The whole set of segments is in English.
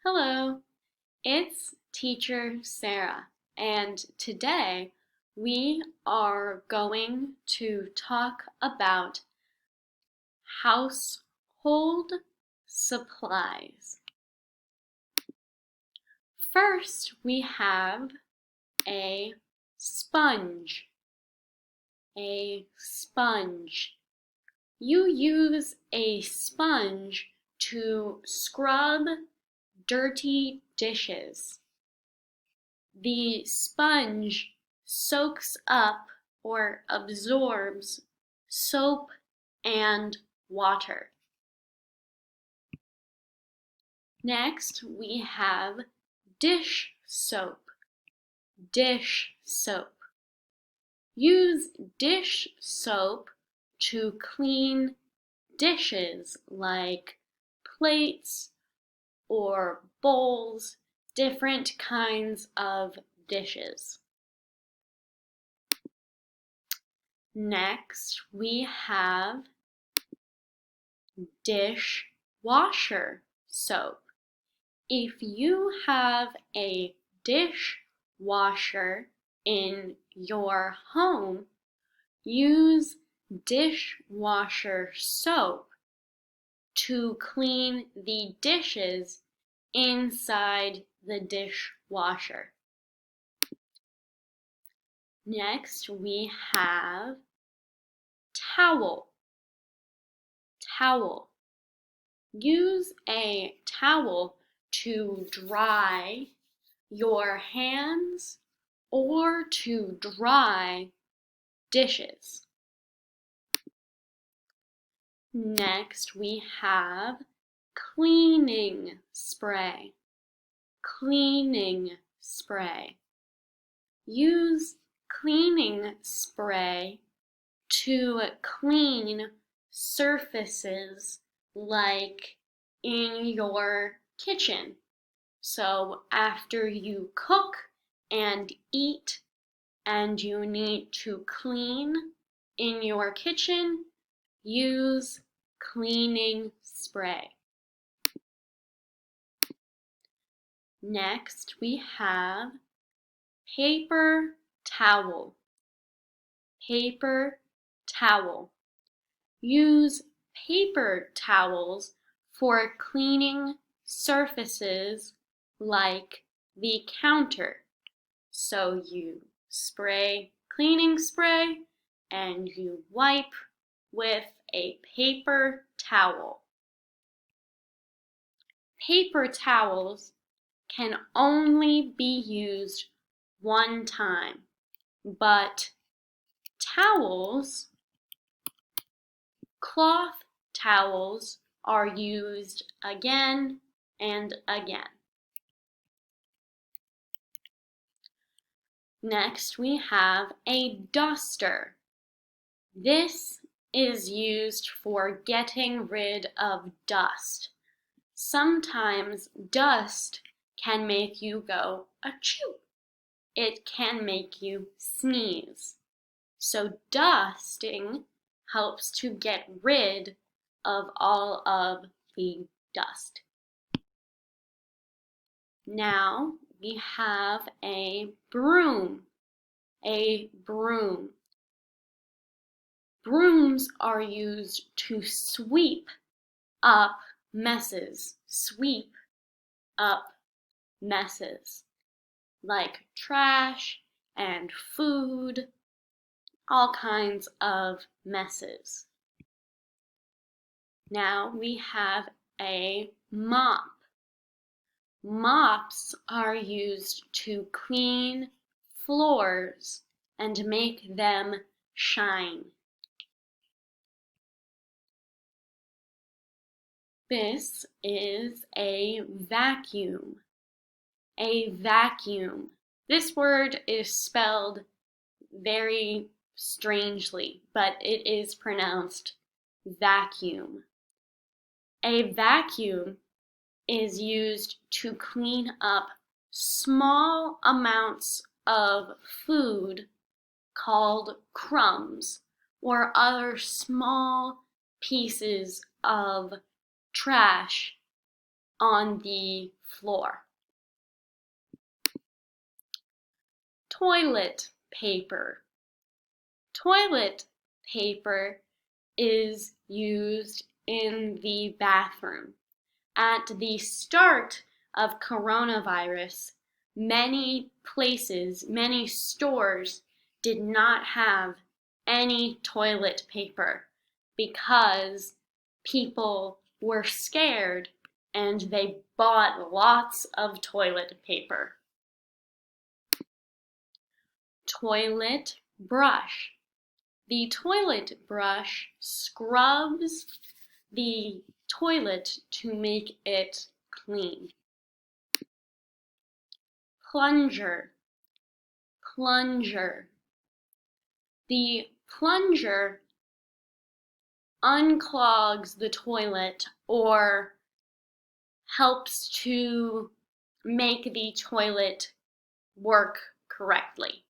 Hello, it's Teacher Sarah, and today we are going to talk about household supplies. First, we have a sponge. A sponge. You use a sponge to scrub dirty dishes. The sponge soaks up or absorbs soap and water. Next, we have dish soap. Dish soap. Use dish soap to clean dishes like plates or bowls, different kinds of dishes. Next, we have dishwasher soap. If you have a dishwasher in your home, use dishwasher soap to clean the dishes inside the dishwasher. Next, we have towel. Towel. Use a towel to dry your hands or to dry dishes. Next, we have cleaning spray. Cleaning spray. Use cleaning spray to clean surfaces like in your kitchen. So after you cook and eat and you need to clean in your kitchen, use cleaning spray. Next, we have paper towel. Paper towel. Use paper towels for cleaning surfaces like the counter. So you spray cleaning spray and you wipe with a paper towel. Paper towels can only be used one time, but cloth towels are used again and again. Next, we have a duster. This is used for getting rid of dust. Sometimes dust can make you go achoo. It can make you sneeze. So dusting helps to get rid of all of the dust. Now we have a broom. A broom. Brooms are used to sweep up messes. Sweep up messes like trash and food, all kinds of messes. Now we have a mop. Mops are used to clean floors and make them shine. This is a vacuum. A vacuum. This word is spelled very strangely, but it is pronounced vacuum. A vacuum is used to clean up small amounts of food called crumbs or other small pieces of trash on the floor. Toilet paper. Toilet paper is used in the bathroom. At the start of coronavirus, many places, many stores did not have any toilet paper because people were scared and they bought lots of toilet paper. Toilet brush. The toilet brush scrubs the toilet to make it clean. Plunger. Plunger. The plunger unclogs the toilet or helps to make the toilet work correctly.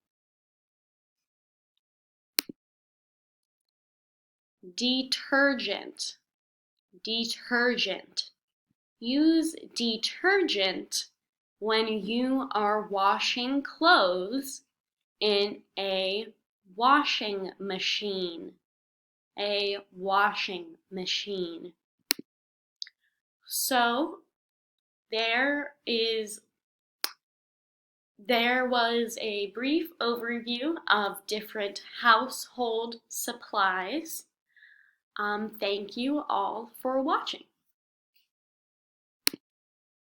Detergent. Detergent. Use detergent when you are washing clothes in a washing machine. A washing machine. So there was a brief overview of different household supplies. Thank you all for watching.